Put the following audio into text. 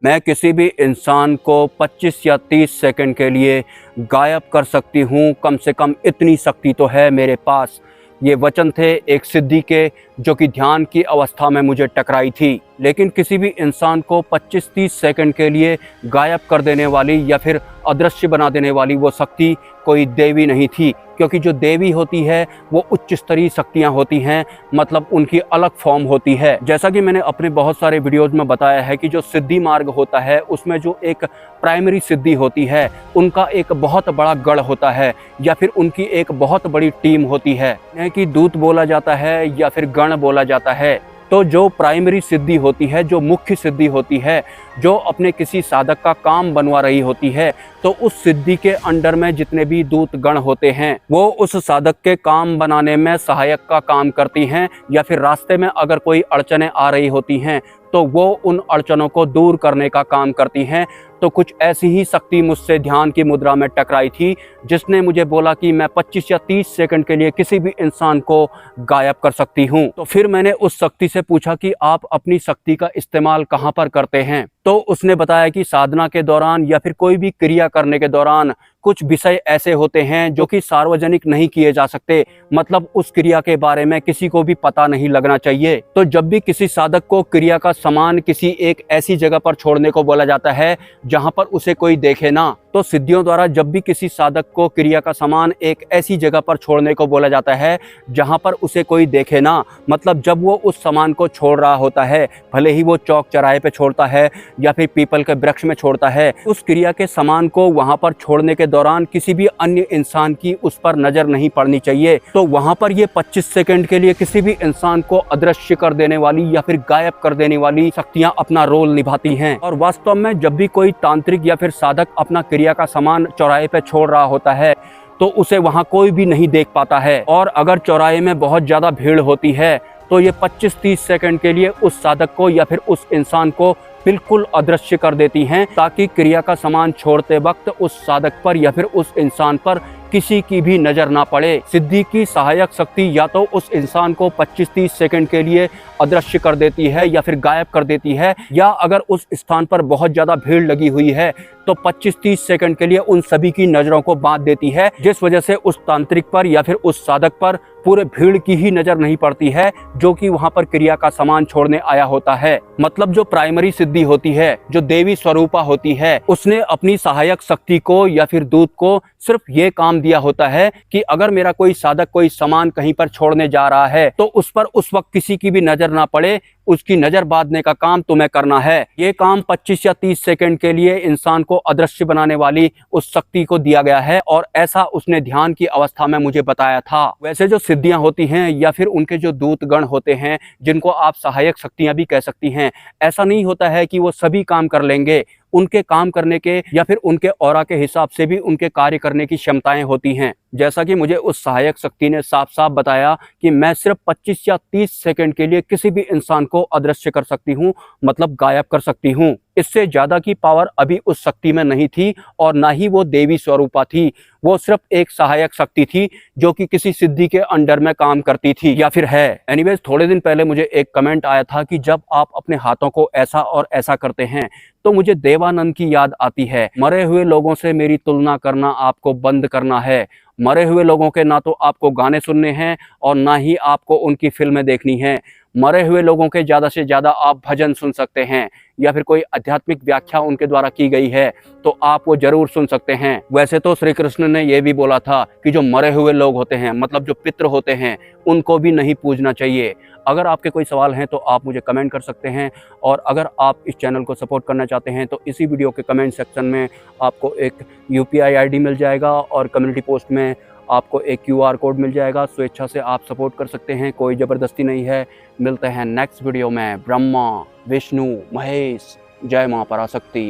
मैं किसी भी इंसान को 25 या 30 सेकंड के लिए गायब कर सकती हूँ, कम से कम इतनी शक्ति तो है मेरे पास। ये वचन थे एक सिद्धि के, जो कि ध्यान की अवस्था में मुझे टकराई थी। लेकिन किसी भी इंसान को 25-30 सेकंड के लिए गायब कर देने वाली या फिर अदृश्य बना देने वाली वो शक्ति कोई देवी नहीं थी, क्योंकि जो देवी होती है वो उच्च स्तरीय शक्तियाँ होती हैं, मतलब उनकी अलग फॉर्म होती है। जैसा कि मैंने अपने बहुत सारे वीडियोज़ में बताया है कि जो सिद्धि मार्ग होता है उसमें जो एक प्राइमरी सिद्धि होती है उनका एक बहुत बड़ा गढ़ होता है या फिर उनकी एक बहुत बड़ी टीम होती है, कि दूत बोला जाता है या फिर गण बोला जाता है। तो जो प्राइमरी सिद्धि होती है, जो मुख्य सिद्धि होती है, जो अपने किसी साधक का काम बनवा रही होती है, तो उस सिद्धि के अंडर में जितने भी दूत गण होते हैं वो उस साधक के काम बनाने में सहायक का काम करती हैं, या फिर रास्ते में अगर कोई अड़चनें आ रही होती हैं तो वो उन अड़चनों को दूर करने का काम करती हैं। तो कुछ ऐसी ही शक्ति मुझसे ध्यान की मुद्रा में टकराई थी, जिसने मुझे बोला कि मैं 25 या 30 सेकंड के लिए किसी भी इंसान को गायब कर सकती हूँ। तो फिर मैंने उस शक्ति से पूछा कि आप अपनी शक्ति का इस्तेमाल कहाँ पर करते हैं। तो उसने बताया कि साधना के दौरान या फिर कोई भी क्रिया करने के दौरान कुछ विषय ऐसे होते हैं जो कि सार्वजनिक नहीं किए जा सकते, मतलब उस क्रिया के बारे में किसी को भी पता नहीं लगना चाहिए। तो जब भी किसी साधक को क्रिया का सामान किसी एक ऐसी जगह पर छोड़ने को बोला जाता है जहां पर उसे कोई देखे ना, तो सिद्धियों द्वारा जब भी किसी साधक को क्रिया का सामान एक ऐसी जगह पर छोड़ने को बोला जाता है जहां पर उसे कोई देखे ना, मतलब जब वो उस सामान को छोड़ रहा होता है, भले ही वो चौक चौराहे पे छोड़ता है या फिर पीपल के वृक्ष में छोड़ता है, उस क्रिया के सामान को वहां पर छोड़ने के दौरान किसी भी अन्य इंसान की उस पर नजर नहीं पड़नी चाहिए। तो वहां पर ये 25 सेकंड के लिए किसी भी इंसान को अदृश्य कर देने वाली या फिर गायब कर देने वाली शक्तियां अपना रोल निभाती हैं। और वास्तव में जब भी कोई तांत्रिक या फिर साधक अपना क्रिया का सामान चौराहे पे छोड़ रहा होता है तो उसे वहां कोई भी नहीं देख पाता है। और अगर चौराहे में बहुत ज्यादा भीड़ होती है तो ये 25-30 सेकंड के लिए उस साधक को या फिर उस इंसान को बिल्कुल अदृश्य कर देती हैं, ताकि क्रिया का सामान छोड़ते वक्त उस साधक पर या फिर उस इंसान पर किसी की भी नजर ना पड़े। सिद्धि की सहायक शक्ति या तो उस इंसान को 25-30 सेकंड के लिए अदृश्य कर देती है या फिर गायब कर देती है, या अगर उस स्थान पर बहुत ज्यादा भीड़ लगी हुई है तो 25-30 सेकंड के लिए उन सभी की नजरों को बांध देती है, जिस वजह से उस तांत्रिक पर या फिर उस साधक पर पूरे भीड़ की ही नजर नहीं पड़ती है जो कि वहां पर क्रिया का सामान छोड़ने आया होता है। मतलब जो प्राइमरी सिद्धि होती है, जो देवी स्वरूपा होती है, उसने अपनी सहायक शक्ति को या फिर दूत को सिर्फ ये काम दिया होता है कि अगर मेरा कोई साधक कोई सामान कहीं पर छोड़ने जा रहा है तो उस पर उस वक्त किसी की भी नजर ना पड़े, उसकी नजर बांधने का काम तुम्हें करना है। ये काम 25 या 30 सेकंड के लिए इंसान को अदृश्य बनाने वाली उस शक्ति को दिया गया है, और ऐसा उसने ध्यान की अवस्था में मुझे बताया था। वैसे जो सिद्धियां होती हैं या फिर उनके जो दूत गण होते हैं, जिनको आप सहायक शक्तियां भी कह सकती हैं, ऐसा नहीं होता है कि वो सभी काम कर लेंगे। उनके काम करने के या फिर उनके ऑरा के हिसाब से भी उनके कार्य करने की क्षमताएं होती हैं। जैसा कि मुझे उस सहायक शक्ति ने साफ साफ बताया कि मैं सिर्फ 25 या 30 सेकंड के लिए किसी भी इंसान को अदृश्य कर सकती हूँ, मतलब गायब कर सकती हूँ। इससे ज्यादा की पावर अभी उस शक्ति में नहीं थी, और ना ही वो देवी स्वरूपा थी। वो सिर्फ एक सहायक शक्ति थी जो कि किसी सिद्धि के अंडर में काम करती थी या फिर है। एनीवेज, थोड़े दिन पहले मुझे एक कमेंट आया था कि जब आप अपने हाथों को ऐसा और ऐसा करते हैं तो मुझे देवानंद की याद आती है। मरे हुए लोगों से मेरी तुलना करना आपको बंद करना है। मरे हुए लोगों के ना तो आपको गाने सुनने हैं और ना ही आपको उनकी फिल्में देखनी है। मरे हुए लोगों के ज़्यादा से ज़्यादा आप भजन सुन सकते हैं, या फिर कोई आध्यात्मिक व्याख्या उनके द्वारा की गई है तो आप वो जरूर सुन सकते हैं। वैसे तो श्री कृष्ण ने यह भी बोला था कि जो मरे हुए लोग होते हैं, मतलब जो पितृ होते हैं, उनको भी नहीं पूजना चाहिए। अगर आपके कोई सवाल हैं तो आप मुझे कमेंट कर सकते हैं, और अगर आप इस चैनल को सपोर्ट करना चाहते हैं तो इसी वीडियो के कमेंट सेक्शन में आपको एक UPI ID मिल जाएगा, और कम्युनिटी पोस्ट में आपको एक QR कोड मिल जाएगा। स्वेच्छा से आप सपोर्ट कर सकते हैं, कोई ज़बरदस्ती नहीं है। मिलते हैं नेक्स्ट वीडियो में। ब्रह्मा, विष्णु, महेश, जय मां पराशक्ति।